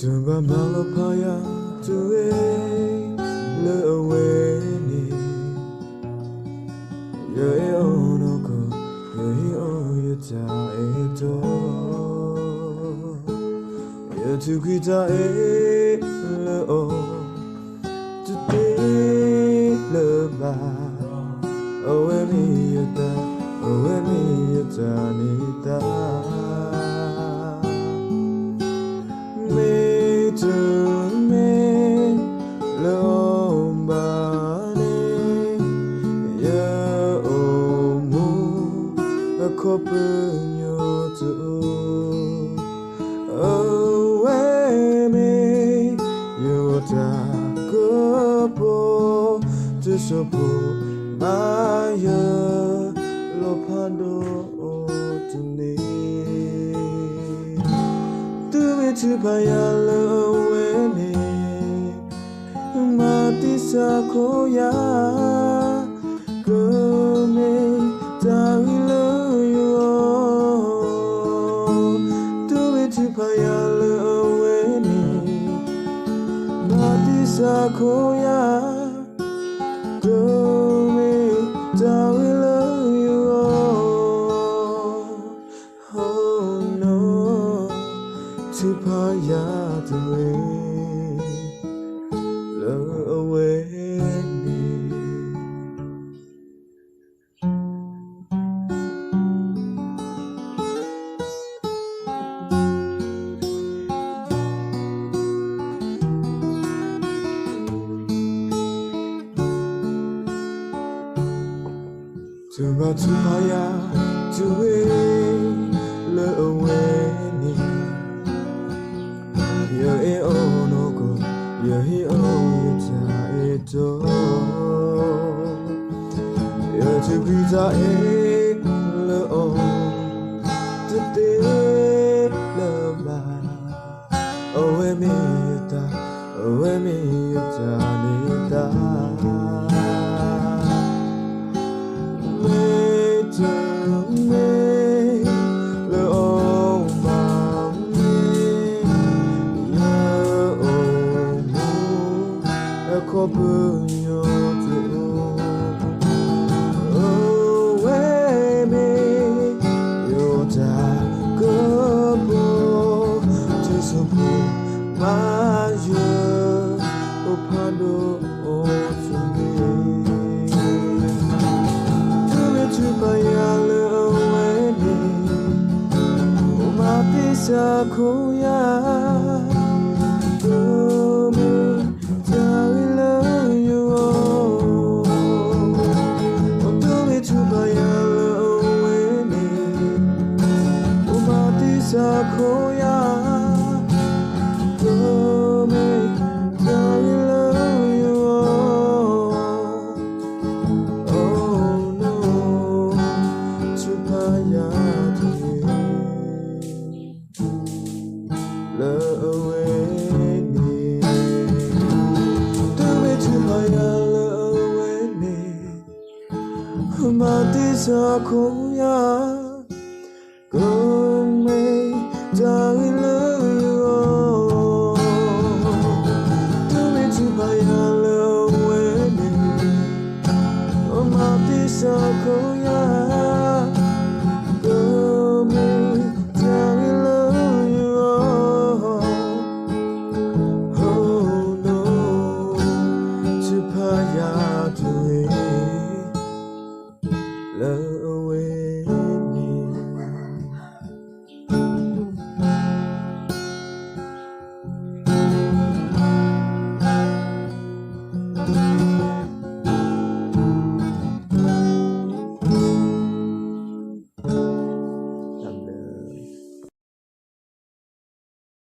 Tumba malapaya tuwe le away ye onoko ye oyata eto ye tukita le o today le ba owe mi yata nita me to me lombane ya omu akopunyo to away me yota kopo to sopo maya lopando to me to payalo wene matisa koya kome tawilo yo do it to payalo wene matisa koya kome tawilo yo oh no to paya the way away to paya the way away ye onoko ye oyata eto ye tukita le o today le ba owe mi yata nita me to me le o kopunyo to away me yota kopo to sopo mayo opando to me to me to payalo away me matisa koya Sakoya, go make love you oh no, to paya to love away do it to paya love away mati sakoya go darling, love you all. Do me to my love when oh my disco.